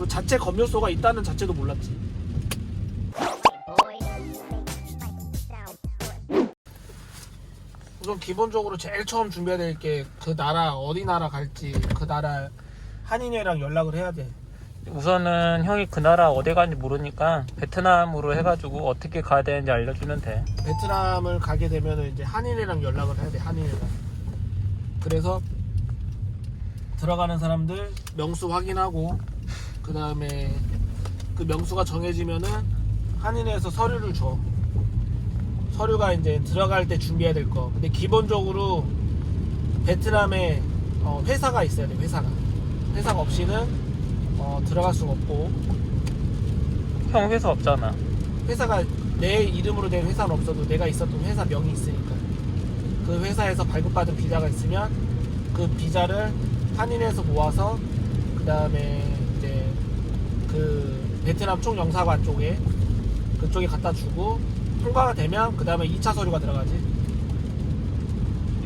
그리고 자체 검열소가 있다는 자체도 몰랐지. 우선 기본적으로 제일 처음 준비해야 될 게 그 나라 어디 나라 갈지 그 나라 한인회랑 연락을 해야 돼. 우선은 형이 그 나라 어디 가는지 모르니까 베트남으로 해가지고 어떻게 가야 되는지 알려주면 돼. 베트남을 가게 되면 이제 한인회랑 연락을 해야 돼. 한인회랑. 그래서 들어가는 사람들 명수 확인하고 그 다음에 그 명수가 정해지면은 한인회에서 서류를 줘. 서류가 이제 들어갈 때 준비해야 될 거. 근데 기본적으로 베트남에 회사가 있어야 돼. 회사가 없이는 들어갈 수가 없고. 형 회사 없잖아. 회사가 내 이름으로 된 회사는 없어도 내가 있었던 회사 명이 있으니까 그 회사에서 발급받은 비자가 있으면 그 비자를 한인회에서 모아서 그 다음에 이제 그 베트남 총영사관 쪽에 그쪽에 갖다 주고 통과가 되면 그 다음에 2차 서류가 들어가지.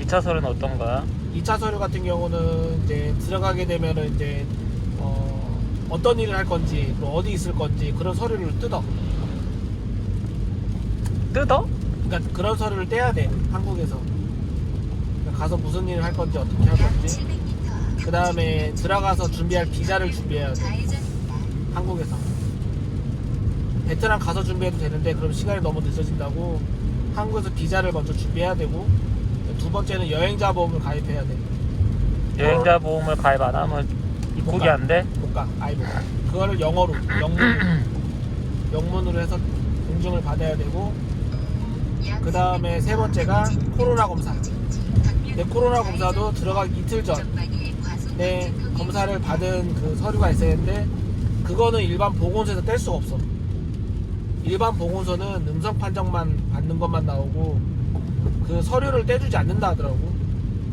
2차 서류는 어떤 거야? 2차 서류 같은 경우는 이제 들어가게 되면은 이제 어떤 일을 할 건지 또 어디 있을 건지 그런 서류를 뜯어. 그러니까 그런 서류를 떼야 돼. 한국에서 그러니까 가서 무슨 일을 할 건지 어떻게 할 건지 그 다음에 들어가서 준비할 비자를 준비해야 돼. 한국에서. 베트남 가서 준비해도 되는데 그럼 시간이 너무 늦어진다고 한국에서 비자를 먼저 준비해야 되고 두 번째는 여행자 보험을 가입해야 돼. 여행자 보험을 가입 안 하면 입국이 안 돼? 못 가. 아예 못 가. 그거를 영문으로 해서 공증을 받아야 되고 그 다음에 세 번째가 코로나 검사. 근데 코로나 검사도 들어가기 이틀 전에 검사를 받은 그 서류가 있어야 되는데 그거는 일반 보건소에서 뗄 수가 없어. 일반 보건소는 음성 판정만 받는 것만 나오고 그 서류를 떼주지 않는다 하더라고.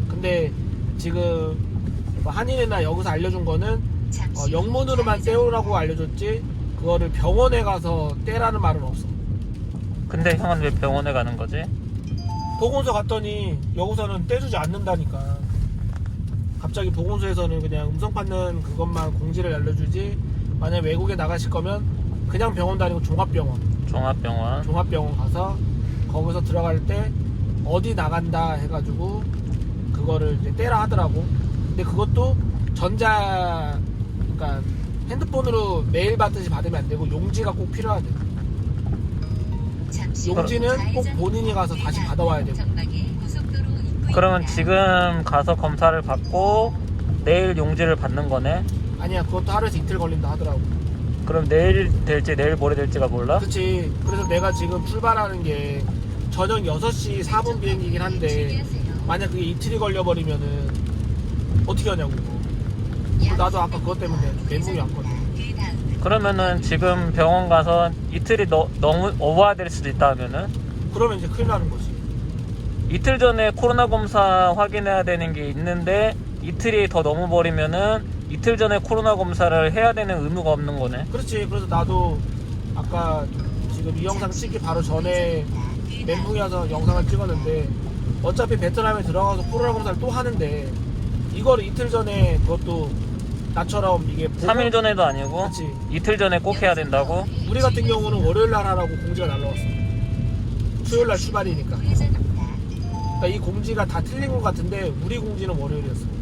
근데 지금 한인회나 여기서 알려준 거는 영문으로만 떼우라고 알려줬지 그거를 병원에 가서 떼라는 말은 없어. 근데 형은 왜 병원에 가는 거지? 보건소 갔더니 여기서는 떼주지 않는다니까. 갑자기 보건소에서는 그냥 음성 받는 그것만 공지를 알려주지 만약에 외국에 나가실 거면 그냥 병원 다니고 종합병원 가서 거기서 들어갈 때 어디 나간다 해가지고 그거를 이제 떼라 하더라고. 근데 그것도 그러니까 핸드폰으로 메일 받듯이 받으면 안 되고 용지가 꼭 필요하대. 용지는 꼭 본인이 가서 다시 받아와야 되고. 그러면 지금 가서 검사를 받고 내일 용지를 받는 거네? 아니야, 그것도 하루에서 이틀 걸린다 하더라고. 그럼 내일 될지 내일 모레 될지가 몰라? 그치. 그래서 내가 지금 출발하는 게 저녁 6시 4분 비행기긴 한데 만약 그게 이틀이 걸려버리면은 어떻게 하냐고. 나도 아까 그것 때문에 멘붕이 왔거든. 그러면은 지금 병원 가서 이틀이 너무 오버될 수도 있다 하면은? 그러면 이제 큰일 나는 거지. 이틀 전에 코로나 검사 확인해야 되는 게 있는데 이틀이 더 넘어버리면은 이틀 전에 코로나 검사를 해야 되는 의무가 없는 거네. 그렇지. 그래서 나도 아까 지금 이 영상 찍기 바로 전에 멘붕이 와서 영상을 찍었는데 어차피 베트남에 들어가서 코로나 검사를 또 하는데 이거를 이틀 전에 그것도 나처럼 이게 3일 전에도 아니고 그치. 이틀 전에 꼭 해야 된다고? 우리 같은 경우는 월요일날 하라고 공지가 날라왔어. 수요일날 출발이니까. 그러니까 이 공지가 다 틀린 것 같은데 우리 공지는 월요일이었어.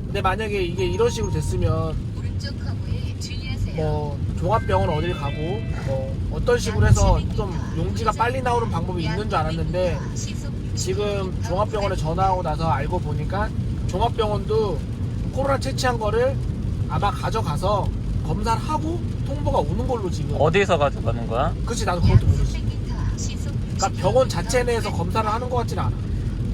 근데 만약에 이게 이런 식으로 됐으면 뭐 종합병원 어딜 가고 뭐 어떤 식으로 해서 좀 용지가 빨리 나오는 방법이 있는 줄 알았는데 지금 종합병원에 전화하고 나서 알고 보니까 종합병원도 코로나 채취한 거를 아마 가져가서 검사를 하고 통보가 오는 걸로 지금. 어디서 가져가는 거야? 그치, 나도 그것도 모르지. 그러니까 병원 자체 내에서 검사를 하는 것 같지는 않아.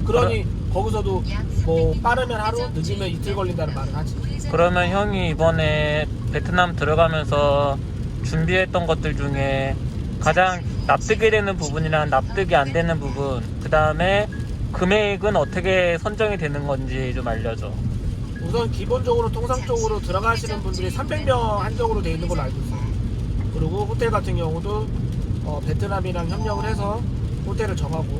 그러니 거기서도 뭐 빠르면 하루, 늦으면 이틀 걸린다는 말을 하지. 그러면 형이 이번에 베트남 들어가면서 준비했던 것들 중에 가장 납득이 되는 부분이랑 납득이 안 되는 부분, 그 다음에 금액은 어떻게 선정이 되는 건지 좀 알려줘. 우선 기본적으로 통상적으로 들어가시는 분들이 300명 한정으로 되어 있는 걸로 알고 있어요. 그리고 호텔 같은 경우도 베트남이랑 협력을 해서 호텔을 정하고,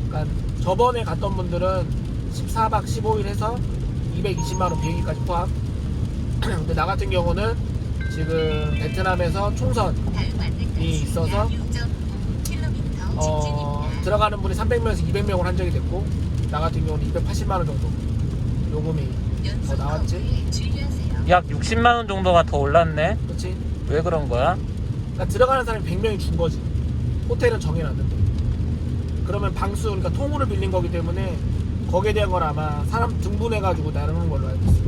그러니까 저번에 갔던 분들은 14박 15일 해서 220만원 비행기까지 포함. 근데 나 같은 경우는 지금 베트남에서 총선이 있어서 들어가는 분이 300명에서 200명을 한 적이 됐고, 나 같은 경우는 280만 원 정도 요금이 더 나왔지. 약 60만 원 정도가 더 올랐네. 그렇지? 왜 그런 거야? 그러니까 들어가는 사람이 100명이 준 거지. 호텔은 정해놨는데. 그러면 방수, 그러니까 통으로 빌린 거기 때문에 거기에 대한 건 아마 사람 등분해가지고 나누는 걸로 알고 있어.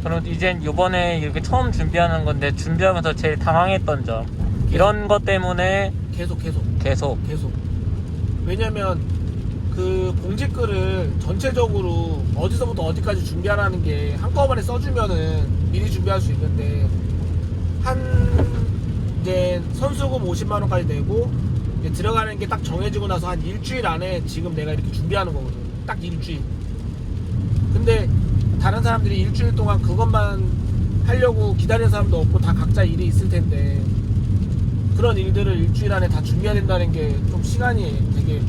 그럼 이젠 요번에 이렇게 처음 준비하는 건데, 준비하면서 제일 당황했던 점, 이런 것 때문에 계속. 왜냐면 그 공지글을 전체적으로 어디서부터 어디까지 준비하라는 게 한꺼번에 써주면은 미리 준비할 수 있는데, 이제 선수금 50만 원까지 내고 이제 들어가는 게 딱 정해지고 나서 한 일주일 안에 지금 내가 이렇게 준비하는 거거든. 딱 일주일. 근데 다른 사람들이 일주일 동안 그것만 하려고 기다리는 사람도 없고 다 각자 일이 있을 텐데, 그런 일들을 일주일 안에 다 준비해야 된다는 게 좀 시간이 되게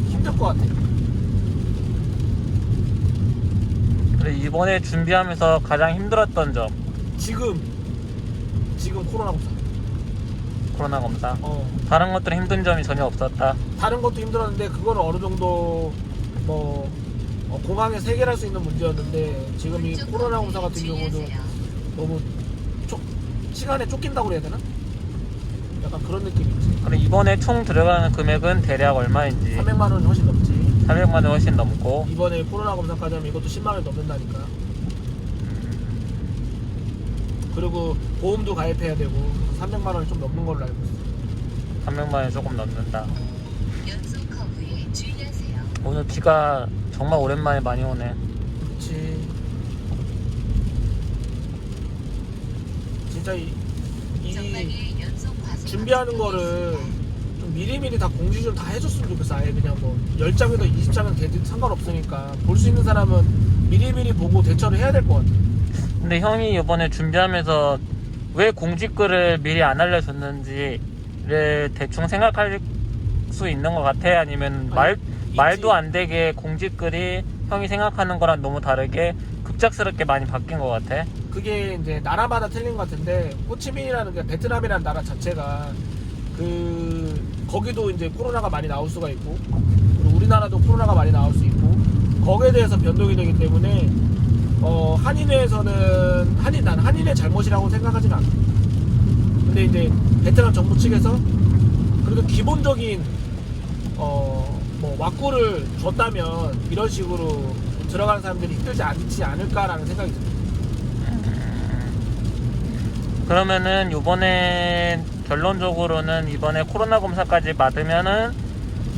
힘들 것 같아. 그래, 이번에 준비하면서 가장 힘들었던 점, 지금 코로나 검사. 코로나 검사. 다른 것들은 힘든 점이 전혀 없었다. 다른 것도 힘들었는데 그거는 어느 정도 뭐 공항에서 해결할 수 있는 문제였는데, 지금 이 코로나 검사 같은 경우는 너무 시간에 쫓긴다고 그래야 되나? 약간 그런 느낌이 있지. 그럼 이번에 총 들어가는 금액은 대략 얼마인지? 300만 원이 훨씬 넘지. 300만 원 훨씬 넘고, 이번에 코로나 검사까지 하면 이것도 10만 원이 넘는다니까. 그리고 보험도 가입해야 되고 300만 원이 좀 넘는 걸로 알고 있어. 300만 원이 조금 넘는다. 오늘 비가 정말 오랜만에 많이 오네. 그치. 진짜 이 준비하는 거를 좀 미리미리 다 공지 좀 다 해줬으면 좋겠어. 아예 그냥 뭐 10장이든 20장은 돼도 상관없으니까 볼 수 있는 사람은 미리미리 보고 대처를 해야 될 것 같아. 근데 형이 이번에 준비하면서 왜 공지글을 미리 안 알려줬는지를 대충 생각할 수 있는 것 같아? 아니면 말도 안 되게 공지글이 형이 생각하는 거랑 너무 다르게 급작스럽게 많이 바뀐 것 같아? 그게 이제 나라마다 틀린 것 같은데, 호치민이라는 게 베트남이라는 나라 자체가 거기도 이제 코로나가 많이 나올 수가 있고, 그리고 우리나라도 코로나가 많이 나올 수 있고, 거기에 대해서 변동이 되기 때문에 한인회에서는 난 한인의 잘못이라고 생각하지는 않아. 근데 이제 베트남 정부 측에서 그래도 기본적인 뭐 왁구를 줬다면 이런 식으로 들어가는 사람들이 힘들지 않지 않을까라는 생각이 듭니다. 그러면은 이번에 결론적으로는 이번에 코로나 검사까지 받으면은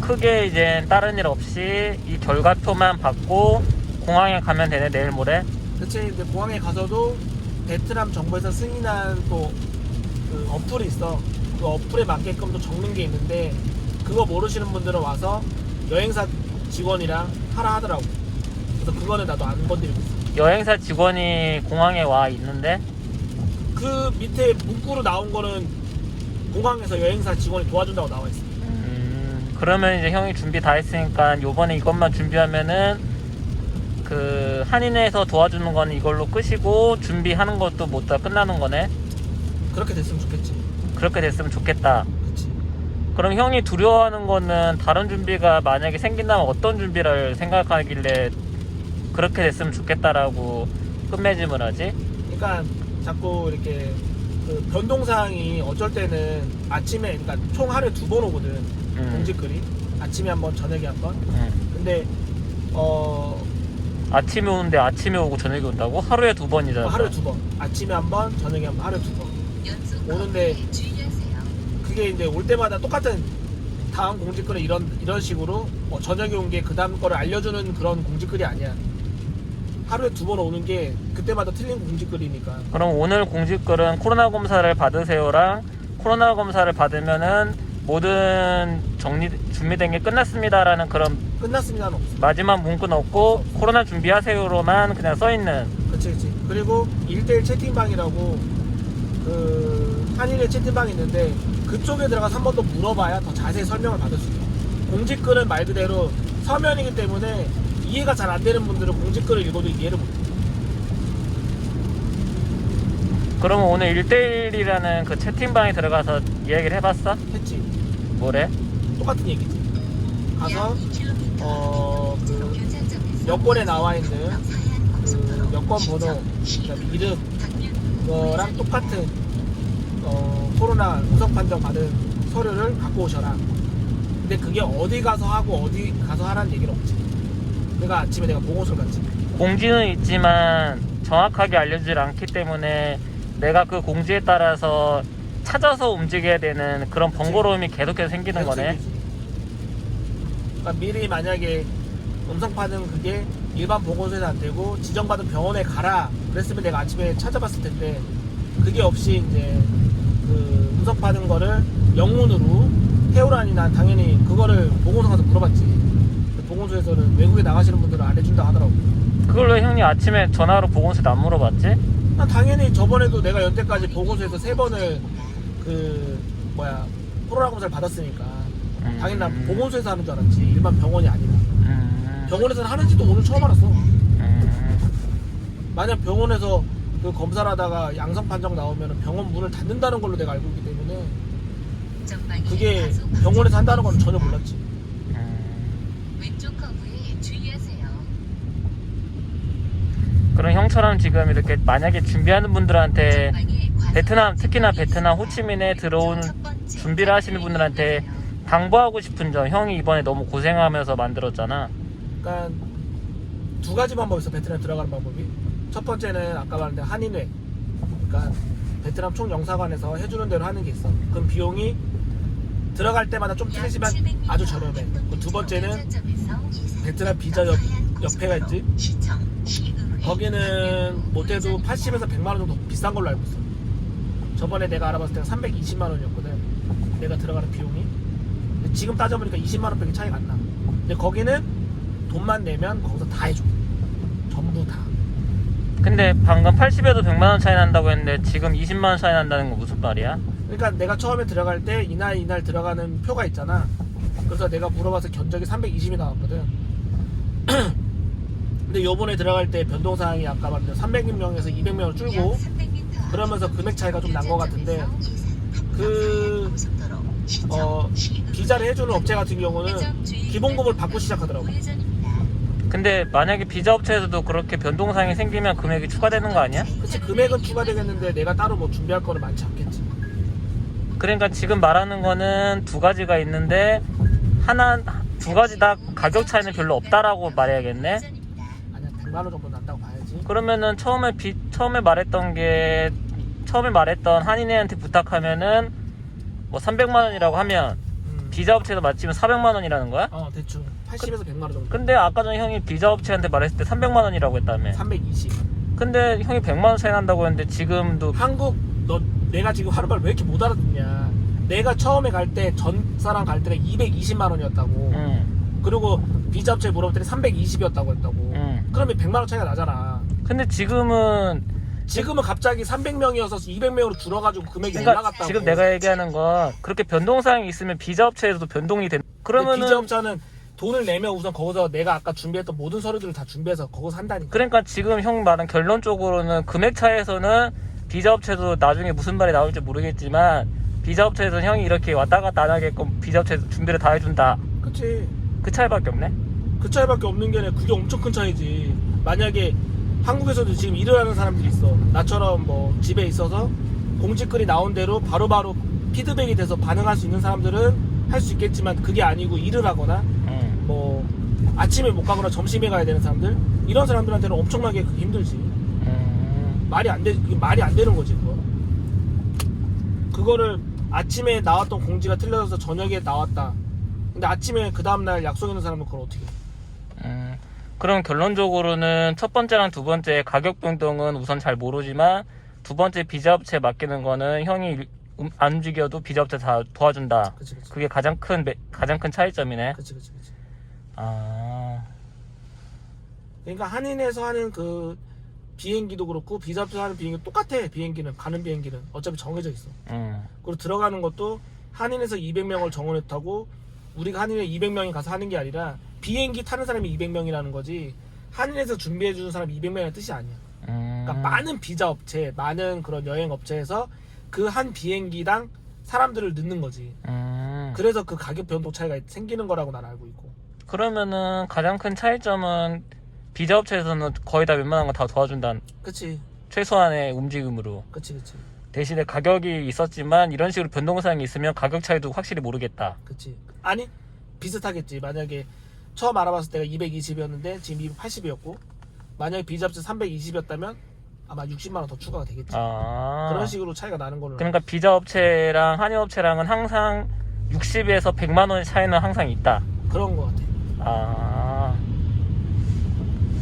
크게 이제 다른 일 없이 이 결과표만 받고 공항에 가면 되네, 내일 모레. 그치. 이제 공항에 가서도 베트남 정부에서 승인한 또 그 어플이 있어. 그 어플에 맞게끔 또 적는 게 있는데, 그거 모르시는 분들은 와서 여행사 직원이랑 하라 하더라고. 그래서 그거는 나도 안 건드리고 있어. 여행사 직원이 공항에 와 있는데, 그 밑에 문구로 나온 거는 공항에서 여행사 직원이 도와준다고 나와 있어. 그러면 이제 형이 준비 다 했으니까 요번에 이것만 준비하면은 그 한인회에서 도와주는 거는 이걸로 끝이고, 준비하는 것도 못 다 끝나는 거네. 그렇게 됐으면 좋겠지. 그렇게 됐으면 좋겠다. 그치. 그럼 형이 두려워하는 거는 다른 준비가 만약에 생긴다면 어떤 준비를 생각하길래 그렇게 됐으면 좋겠다라고 끝맺음을 하지? 그러니까 자꾸 이렇게 그 변동사항이 어쩔 때는 아침에, 그러니까 총 하루에 2번 오거든. 공지글이 아침에 한 번, 저녁에 한 번. 근데 아침에 오는데 아침에 오고 저녁에 온다고? 하루에 2번이잖아. 하루에 2번. 아침에 한 번, 저녁에 한 번, 하루에 2번 오는데, 그게 이제 올 때마다 똑같은 다음 공지글은 이런 식으로 저녁에 온 게 그 다음 거를 알려주는 그런 공지글이 아니야. 하루에 2번 오는 게 그때마다 틀린 공지글이니까. 그럼 오늘 공지글은 코로나 검사를 받으세요랑 코로나 검사를 받으면은 모든 준비된 게 끝났습니다라는 그런 끝났습니다는 없어. 마지막 문구는 없고 코로나 준비하세요로만 그냥 써있는. 그치. 그리고 1대1 채팅방이라고 그 한일의 채팅방이 있는데, 그쪽에 들어가서 한 번 더 물어봐야 더 자세히 설명을 받을 수 있어. 공지글은 말 그대로 서면이기 때문에 이해가 잘 안 되는 분들은 공지글을 읽어도 이해를 못해. 그러면 오늘 1대1이라는 그 채팅방에 들어가서 이야기를 해봤어? 했지. 뭐래? 똑같은 얘기지. 가서 그 여권에 나와 있는 그 여권 번호, 그다음에 이름 그거랑 똑같은 코로나 음성 판정 받은 서류를 갖고 오셔라. 근데 그게 어디 가서 하고 어디 가서 하라는 얘기는 없지. 내가 아침에 내가 보고서를 갔지. 공지는 있지만 정확하게 알려주질 않기 때문에 내가 그 공지에 따라서 찾아서 움직여야 되는 그런 번거로움이 계속해서 생기는 거네. 그러니까 미리 만약에 음성 판정 그게 일반 보건소에서 안 되고 지정받은 병원에 가라 그랬으면 내가 아침에 찾아봤을 텐데 그게 없이 이제 그 음성 받은 거를 영문으로 해오라니 난 당연히 그거를 보건소 가서 물어봤지. 근데 보건소에서는 외국에 나가시는 분들은 안 해준다 하더라고. 그걸 왜 형님 아침에 전화로 보건소에 안 물어봤지? 난 당연히 저번에도 내가 연태까지 보건소에서 3번을 그 코로나 검사를 받았으니까 당연히 난 보건소에서 하는 줄 알았지. 일반 병원이 아니라. 병원에서는 하는지도 오늘 처음 알았어. 만약 병원에서 그 검사를 하다가 양성 판정 나오면 병원 문을 닫는다는 걸로 내가 알고 있기 때문에 그게 병원에서 한다는 건 전혀 몰랐지. 왼쪽 커브에 주의하세요. 그럼 형처럼 지금 이렇게 만약에 준비하는 분들한테 베트남, 특히나 베트남 호치민에 들어온 준비를 하시는 분들한테 당부하고 싶은 점, 형이 이번에 너무 고생하면서 만들었잖아. 그러니까 두 가지 방법이 있어. 베트남 들어가는 방법이. 첫 번째는 아까 말한 한인회, 그러니까 베트남 총영사관에서 해주는 대로 하는 게 있어. 그럼 비용이 들어갈 때마다 좀 틀리지만 아주 저렴해. 두 번째는 베트남 비자 협회가 있지. 거기는 못해도 80에서 100만 원 정도 비싼 걸로 알고 있어. 저번에 내가 알아봤을 때가 320만 원이었거든. 내가 들어가는 비용이. 근데 지금 따져보니까 20만 원밖에 차이가 안 나. 근데 거기는 돈만 내면 거기서 다 해줘. 전부 다. 근데 방금 80에도 100만 원 차이 난다고 했는데 지금 20만 원 차이 난다는 건 무슨 말이야? 그러니까 내가 처음에 들어갈 때 이날 들어가는 표가 있잖아. 그래서 내가 물어봐서 견적이 320이 나왔거든. 근데 요번에 들어갈 때 변동사항이 아까 말한 300명에서 200명을 줄고 그러면서 금액 차이가 좀 난 것 같은데 그 비자를 해주는 업체 같은 경우는 기본금을 받고 시작하더라고. 근데 만약에 비자 업체에서도 그렇게 변동사항이 생기면 금액이 추가되는 거 아니야? 그치, 금액은 추가되겠는데 내가 따로 뭐 준비할 거는 많지 않겠지. 그러니까 지금 말하는 거는 두 가지가 있는데 두 가지 다 가격 차이는 별로 없다라고 말해야겠네. 아니야, 100만 원 정도 난다고 봐야지. 그러면은 처음에 말했던 한인회한테 부탁하면은 뭐 300만 원이라고 하면 비자 업체에서 맞추면 400만 원이라는 거야? 대충 80에서 100만 원 정도. 근데 아까 전에 형이 비자 업체한테 말했을 때 300만 원이라고 했다며. 320. 근데 형이 100만 원 차이 난다고 했는데 지금도 내가 지금 하루말 왜 이렇게 못 알아듣냐. 내가 처음에 갈 때 전사랑 갈 때가 220만 원이었다고. 그리고 비자 업체에 물어봤더니 320이었다고 했다고. 그러면 100만 원 차이가 나잖아. 근데 지금은 갑자기 300명이어서 200명으로 줄어가지고 금액이 그러니까 올라갔다고. 지금 내가 얘기하는 건 그렇게 변동사항이 있으면 비자 업체에서도 변동이 된. 그러면은 비자 업체는 돈을 내면 우선 거기서 내가 아까 준비했던 모든 서류들을 다 준비해서 거기서 한다니까. 그러니까 지금 형 말은 결론적으로는 금액 차에서는 비자 업체도 나중에 무슨 말이 나올지 모르겠지만 비자 업체에서는 형이 이렇게 왔다 갔다 안 하게끔 비자 업체에서 준비를 다 해준다. 그치. 그 차이밖에 없네. 그 차이밖에 없는 게 아니라 그게 엄청 큰 차이지. 만약에 한국에서도 지금 일을 하는 사람들이 있어. 나처럼 뭐 집에 있어서 공지글이 나온 대로 바로바로 피드백이 돼서 반응할 수 있는 사람들은 할 수 있겠지만 그게 아니고 일을 하거나 뭐 아침에 못 가거나 점심에 가야 되는 사람들, 이런 사람들한테는 엄청나게 그게 힘들지. 그게 말이 안 되는 거지. 그거를 아침에 나왔던 공지가 틀려져서 저녁에 나왔다. 근데 아침에 그 다음날 약속 있는 사람은 그걸 어떻게 해? 그럼 결론적으로는 첫 번째랑 두 번째 가격 변동은 우선 잘 모르지만 두 번째 비자 업체에 맡기는 거는 형이 안 움직여도 비자 업체 다 도와준다. 그치. 그게 가장 큰 차이점이네. 그치. 그러니까 한인에서 하는 그 비행기도 그렇고 비자 업체에서 하는 비행기 똑같아. 비행기는 가는 비행기는 어차피 정해져 있어. 그리고 들어가는 것도 한인에서 200명을 정원했다고 우리가 한인회 200명이 가서 하는 게 아니라 비행기 타는 사람이 200명이라는 거지 한인에서 준비해주는 사람이 200명이라는 뜻이 아니야. 그러니까 많은 비자 업체, 많은 그런 여행 업체에서 그 한 비행기당 사람들을 넣는 거지. 그래서 그 가격 변동 차이가 생기는 거라고 난 알고 있고. 그러면은 가장 큰 차이점은 비자 업체에서는 거의 다 웬만한 거 다 도와준다는 그치, 최소한의 움직임으로. 그치, 그치, 대신에 가격이 있었지만 이런 식으로 변동사항이 있으면 가격 차이도 확실히 모르겠다. 그치. 아니 비슷하겠지. 만약에 처음 알아봤을 때가 220이었는데 지금 280이었고 만약에 비자 업체 320이었다면 아마 60만원 더 추가가 되겠지. 그런 식으로 차이가 나는 거는. 그러니까 비자 업체랑 한인 업체랑은 항상 60에서 100만 원의 차이는 항상 있다. 그런 거 같아.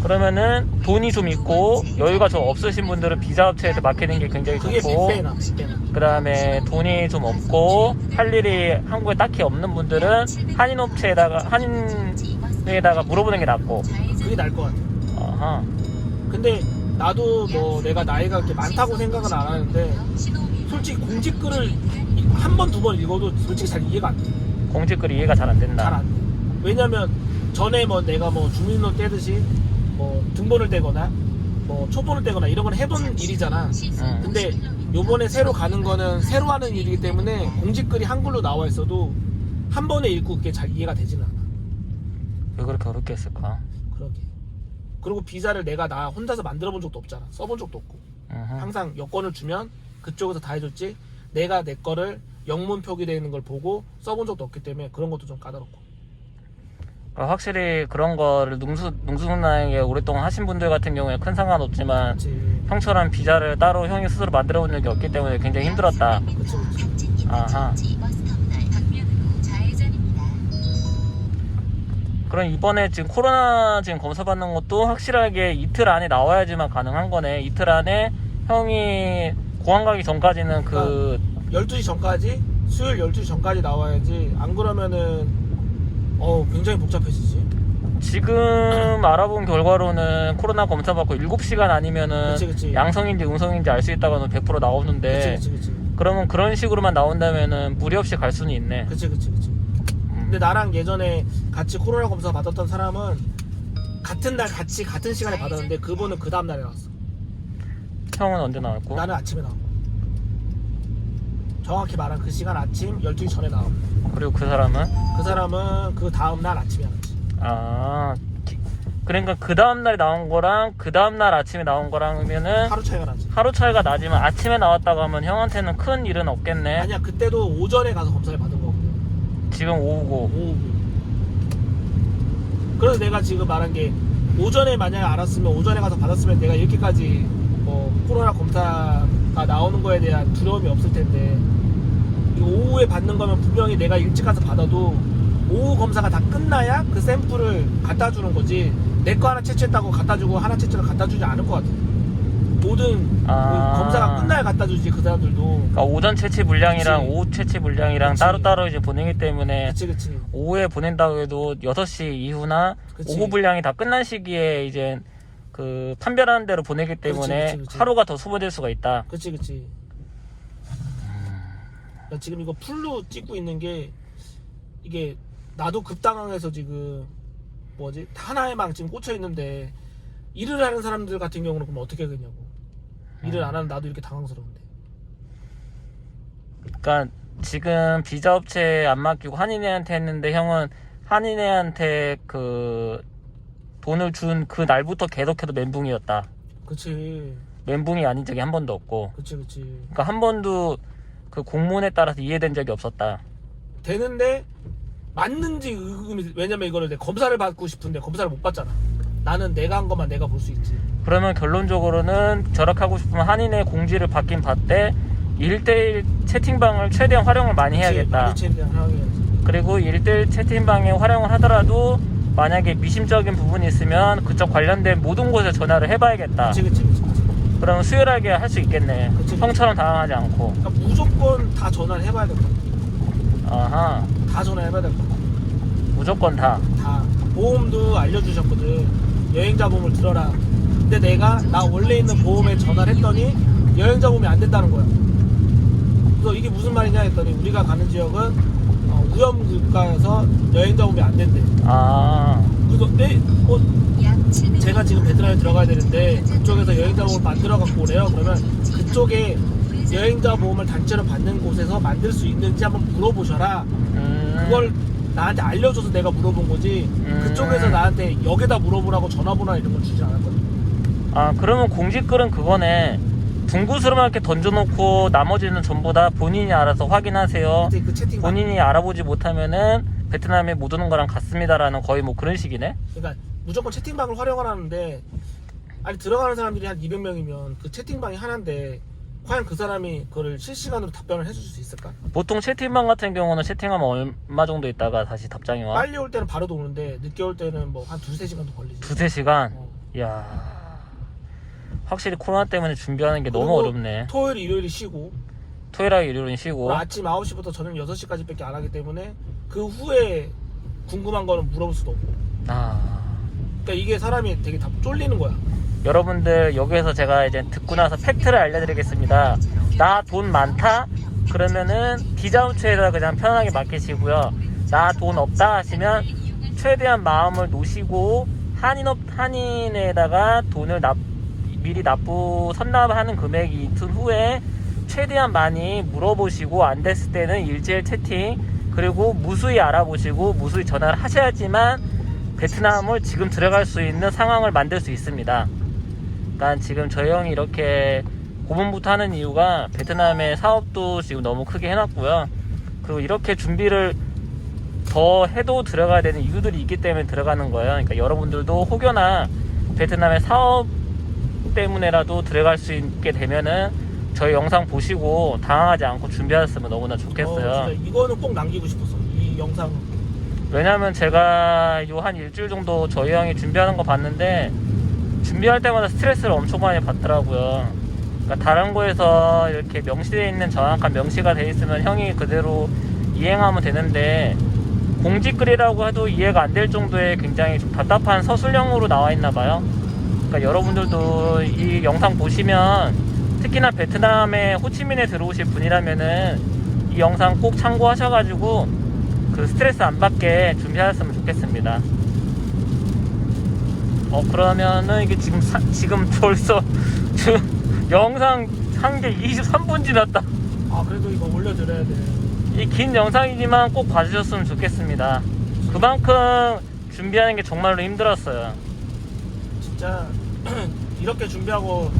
그러면은 돈이 좀 있고 여유가 좀 없으신 분들은 비자 업체에서 맡기는 게 굉장히 그게 좋고, 100배나. 그 다음에 돈이 좀 없고 할 일이 한국에 딱히 없는 분들은 한인 업체에다가 한인회에다가 물어보는 게 낫고. 그게 나을 것 같아. 근데 나도 뭐 내가 나이가 그렇게 많다고 생각은 안 하는데 솔직히 공직글을 한 번, 두 번 읽어도 솔직히 잘 이해가 안 돼. 공직글이 이해가 잘 안 된다. 잘 안 돼. 왜냐면 전에 뭐 내가 뭐 주민등록 떼듯이 뭐 등본을 떼거나 뭐 초본을 떼거나 이런 건 해본 일이잖아. 근데 요번에 새로 가는 거는 새로 하는 일이기 때문에 공직글이 한글로 나와 있어도 한 번에 읽고 그게 잘 이해가 되지는 않아. 왜 그렇게 어렵게 했을까? 그러게. 그리고 비자를 내가 나 혼자서 만들어 본 적도 없잖아. 써본 적도 없고. 항상 여권을 주면 그쪽에서 다 해줬지 내가 내 거를 영문 표기되어 있는 걸 보고 써본 적도 없기 때문에 그런 것도 좀 까다롭고. 그러니까 확실히 그런 거를 능수능란하게 오랫동안 하신 분들 같은 경우에 큰 상관없지만 그치. 형처럼 비자를 따로 형이 스스로 만들어 본 적이 없기 때문에 굉장히 힘들었다. 그치. 아하. 그럼 이번에 지금 코로나 지금 검사 받는 것도 확실하게 이틀 안에 나와야지만 가능한 거네. 이틀 안에 형이 공항 가기 전까지는 그 12시 전까지 수요일 12시 전까지 나와야지. 안 그러면은 굉장히 복잡해지지. 지금 알아본 결과로는 코로나 검사 받고 7시간 아니면은 그치. 양성인지 음성인지 알 수 있다가는 100% 나오는데 그치. 그러면 그런 식으로만 나온다면은 무리 없이 갈 수는 있네. 그치. 근데 나랑 예전에 같이 코로나 검사 받았던 사람은 같은 날 같은 시간에 받았는데 그분은 그 다음 날에 나왔어. 형은 언제 나왔고? 나는 아침에 나왔고. 정확히 말하면 그 시간 아침 12시 전에 나왔고. 그리고 그 사람은? 그 사람은 그 다음 날 아침에 나왔지. 그러니까 그 다음 날에 나온 거랑 그 다음 날 아침에 나온 거랑 하면은 하루 차이가 나지. 하루 차이가 나지만 아침에 나왔다고 하면 형한테는 큰 일은 없겠네. 아니야, 그때도 오전에 가서 검사를 받은 거거든. 지금 오후고. 오후. 그래서 내가 지금 말한 게 오전에 만약에 알았으면 오전에 가서 받았으면 내가 이렇게까지 뭐 코로나 검사가 나오는 거에 대한 두려움이 없을 텐데 이거 오후에 받는 거면 분명히 내가 일찍 가서 받아도 오후 검사가 다 끝나야 그 샘플을 갖다 주는 거지. 내 거 하나 채취했다고 갖다 주고 하나 채취를 갖다 주지 않을 것 같아. 모든 그 검사가 끝나야 갖다 주지 그 사람들도. 그러니까 오전 채취 물량이랑 그치. 오후 채취 물량이랑 그치. 따로따로 이제 보내기 때문에 그치. 오후에 보낸다고 해도 6시 이후나 그치. 오후 분량이 다 끝난 시기에 이제 그 판별하는 대로 보내기 때문에 그치. 하루가 더 소모될 수가 있다. 그치. 나 지금 이거 풀로 찍고 있는 게 이게 나도 급당황해서 지금 뭐지 하나에만 지금 꽂혀 있는데 일을 하는 사람들 같은 경우는 그럼 어떻게 하겠냐고. 일을 안 하는 나도 이렇게 당황스러운데. 그러니까 지금 비자 업체에 안 맡기고 한인회한테 했는데 형은 한인회한테 그 돈을 준 그 날부터 계속해도 멘붕이었다. 그치. 멘붕이 아닌 적이 한 번도 없고. 그치. 그러니까 한 번도 그 공문에 따라서 이해된 적이 없었다. 되는데 맞는지 의금이, 왜냐면 이거를 내 검사를 받고 싶은데 검사를 못 받잖아. 나는 내가 한 것만 내가 볼 수 있지. 그러면 결론적으로는 절약하고 싶으면 한인회 공지를 받긴 받되 1대1 채팅방을 최대한 활용을 많이 해야겠다. 많이 활용해야지. 그리고 1대1 채팅방에 활용을 하더라도 만약에 미심적인 부분이 있으면 그쪽 관련된 모든 곳에 전화를 해봐야겠다. 그치. 그러면 수월하게 할 수 있겠네. 그치. 형처럼 당황하지 않고. 그러니까 무조건 다 전화를 해봐야 될 것 같아. 아하. 다 전화해봐야 될 것 같아. 무조건 다. 다. 보험도 알려주셨거든. 여행자 보험을 들어라. 근데 내가 나 원래 있는 보험에 전화를 했더니 여행자 보험이 안 된다는 거야. 그래서 이게 무슨 말이냐 했더니 우리가 가는 지역은 무염 국가여서 여행자 보면 안 된대. 아, 그래서 제가 지금 베트남에 들어가야 되는데 그쪽에서 여행자 보험을 만들어 갖고 오래요. 그러면 그쪽에 여행자 보험을 단체로 받는 곳에서 만들 수 있는지 한번 물어보셔라. 그걸 나한테 알려줘서 내가 물어본 거지. 그쪽에서 나한테 여기다 물어보라고 전화번호나 이런 걸 주지 않았거든. 아, 그러면 공지글은 그거네. 둥구스름하게 이렇게 던져놓고 나머지는 전부 다 본인이 알아서 확인하세요. 근데 그 채팅 본인이 알아보지 못하면은 베트남에 못 오는 거랑 같습니다라는 거의 뭐 그런 식이네. 그러니까 무조건 채팅방을 활용을 하는데 아니 들어가는 사람들이 한 200명이면 그 채팅방이 하나인데 과연 그 사람이 그걸 실시간으로 답변을 해줄 수 있을까? 보통 채팅방 같은 경우는 채팅하면 얼마 정도 있다가 다시 답장이 와? 빨리 올 때는 바로도 오는데 늦게 올 때는 뭐 한 2-3시간도 걸리지. 2-3시간? 어. 이야, 확실히 코로나 때문에 준비하는 게 너무 그리고 어렵네. 토요일, 일요일이 쉬고 토요일하고 일요일은 쉬고. 아침 9시부터 저녁 6시까지 밖에 안 하기 때문에 그 후에 궁금한 거는 물어볼 수도 없고. 아, 그러니까 이게 사람이 되게 다 쫄리는 거야. 여러분들 여기에서 제가 이제 듣고 나서 팩트를 알려드리겠습니다. 나 돈 많다? 그러면은 비자운처에다 그냥 편하게 맡기시고요. 나 돈 없다 하시면 최대한 마음을 놓으시고 한인에다가 돈을 미리 선납하는 금액이 있은 후에 최대한 많이 물어보시고 안 됐을 때는 일제일 채팅 그리고 무수히 알아보시고 무수히 전화를 하셔야지만 베트남을 지금 들어갈 수 있는 상황을 만들 수 있습니다. 그러니까 지금 저희 형이 이렇게 고문부터 하는 이유가 베트남의 사업도 지금 너무 크게 해놨고요. 그리고 이렇게 준비를 더 해도 들어가야 되는 이유들이 있기 때문에 들어가는 거예요. 그러니까 여러분들도 혹여나 베트남의 사업 때문에라도 들어갈 수 있게 되면은 저희 영상 보시고 당황하지 않고 준비하셨으면 너무나 좋겠어요. 진짜 이거는 꼭 남기고 싶었어. 이 영상. 왜냐면 제가 요 한 일주일 정도 저희 형이 준비하는 거 봤는데 준비할 때마다 스트레스를 엄청 많이 받더라고요. 그러니까 다른 거에서 이렇게 명시되어 있는 정확한 명시가 돼 있으면 형이 그대로 이행하면 되는데 공지글이라고 해도 이해가 안 될 정도의 굉장히 좀 답답한 서술형으로 나와 있나 봐요. 그러니까 여러분들도 이 영상 보시면 특히나 베트남의 호치민에 들어오실 분이라면은 이 영상 꼭 참고하셔가지고 그 스트레스 안 받게 준비하셨으면 좋겠습니다. 그러면은 이게 지금 벌써 영상 한 게 23분 지났다. 아 그래도 이거 올려드려야 돼. 이 긴 영상이지만 꼭 봐주셨으면 좋겠습니다. 그만큼 준비하는 게 정말로 힘들었어요. 진짜 이렇게 준비하고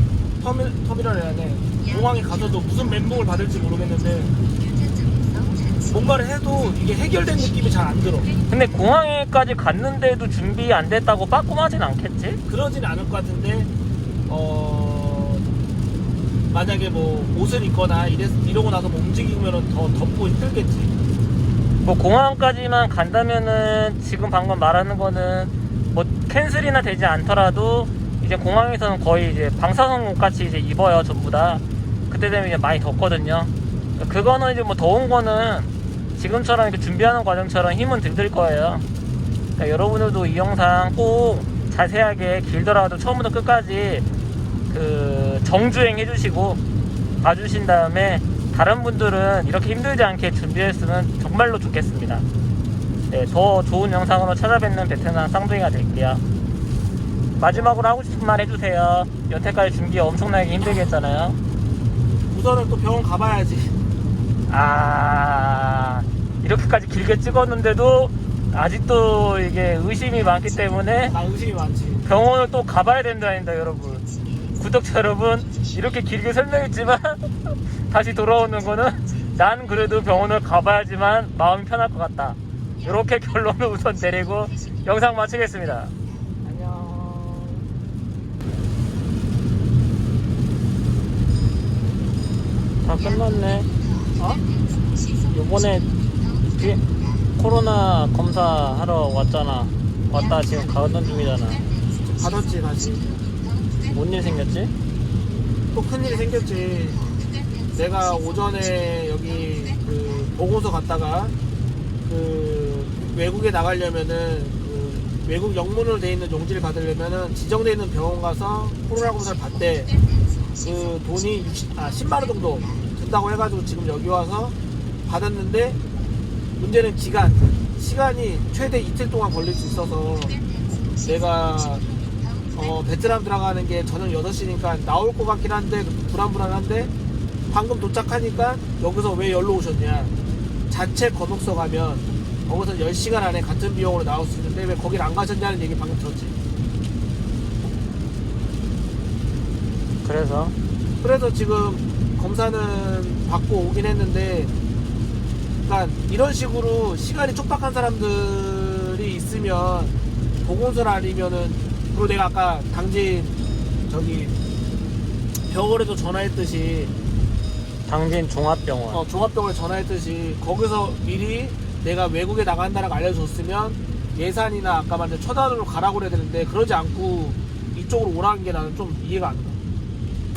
터미널에 안에 공항에 가서도 무슨 멘붕을 받을지 모르겠는데 뭔가를 해도 이게 해결된 느낌이 잘 안 들어. 근데 공항에까지 갔는데도 준비 안 됐다고 빠꼼하진 않겠지? 그러진 않을 것 같은데 만약에 뭐 옷을 입거나 이러고 나서 뭐 움직이면 더 덥고 힘들겠지. 뭐 공항까지만 간다면은 지금 방금 말하는 거는 뭐 캔슬이나 되지 않더라도 이제 공항에서는 거의 이제 방사선 옷 같이 이제 입어요 전부 다. 그때 되면 이제 많이 덥거든요. 그거는 이제 뭐 더운 거는 지금처럼 이렇게 준비하는 과정처럼 힘은 들들 거예요. 그러니까 여러분들도 이 영상 꼭 자세하게 길더라도 처음부터 끝까지 그 정주행 해주시고 봐주신 다음에 다른 분들은 이렇게 힘들지 않게 준비했으면 정말로 좋겠습니다. 네, 더 좋은 영상으로 찾아뵙는 베트남 쌍둥이가 될게요. 마지막으로 하고 싶은 말 해주세요. 여태까지 준비 엄청나게 힘들게 했잖아요. 우선은 또 병원 가봐야지. 이렇게까지 길게 찍었는데도 아직도 이게 의심이 많기 때문에 나 의심이 많지. 병원을 또 가봐야 된다니다 여러분. 구독자 여러분, 이렇게 길게 설명했지만 다시 돌아오는 거는 난 그래도 병원을 가봐야지만 마음이 편할 것 같다. 이렇게 결론을 우선 내리고 영상 마치겠습니다. 안녕. 다 끝났네. 어? 요번에 코로나 검사하러 왔잖아. 왔다 지금 가던 중이잖아. 받았지 다시. 뭔 일 생겼지? 또 큰일이 생겼지. 내가 오전에 여기 그 보고서 갔다가 그 외국에 나가려면은 그 외국 영문으로 돼 있는 용지를 받으려면은 지정돼 있는 병원 가서 코로나 검사를 받대. 그 돈이 10만 원 정도 든다고 해가지고 지금 여기 와서 받았는데 문제는 시간이 최대 이틀 동안 걸릴 수 있어서 내가 베트남 들어가는 게 저녁 8시니까 나올 것 같긴 한데 불안불안한데 방금 도착하니까 여기서 왜 열로 오셨냐, 자체 검역소 가면 거기서 10시간 안에 같은 비용으로 나올 수 있는데 왜 거길 안 가셨냐는 얘기 방금 들었지. 그래서 지금 검사는 받고 오긴 했는데, 그러니까 이런 식으로 시간이 촉박한 사람들이 있으면 보건소를 아니면은, 그리고 내가 아까 당진 저기 병원에도 전화했듯이, 당진 종합병원. 종합병원에 전화했듯이 거기서 미리 내가 외국에 나간다라고 알려줬으면 예산이나 아까 말한 처단으로 가라고 그래야 되는데 그러지 않고 이쪽으로 오라는 게 나는 좀 이해가 안 가.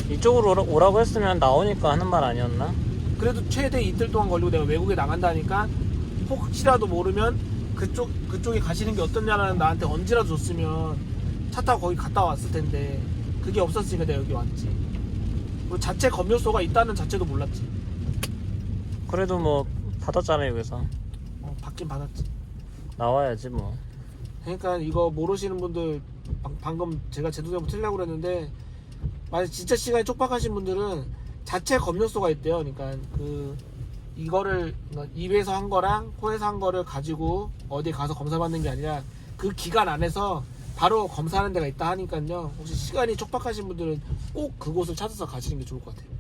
이쪽으로 오라고 했으면 나오니까 하는 말 아니었나? 그래도 최대 이틀 동안 걸리고 내가 외국에 나간다니까 혹시라도 모르면 그쪽에 가시는 게 어떻냐라는 나한테 언지라도 줬으면 차 타고 거기 갔다 왔을 텐데 그게 없었으니까 내가 여기 왔지. 그리고 자체 검역소가 있다는 자체도 몰랐지. 그래도 뭐 받았잖아요 여기서. 받긴 받았지. 나와야지 뭐. 그러니까 이거 모르시는 분들 방금 제가 제도대로 틀려고 그랬는데, 만약 진짜 시간이 촉박하신 분들은 자체 검역소가 있대요. 그러니까 이거를 입에서 한 거랑 코에서 한 거를 가지고 어디 가서 검사 받는 게 아니라 그 기간 안에서 바로 검사하는 데가 있다 하니까요. 혹시 시간이 촉박하신 분들은 꼭 그곳을 찾아서 가시는 게 좋을 것 같아요.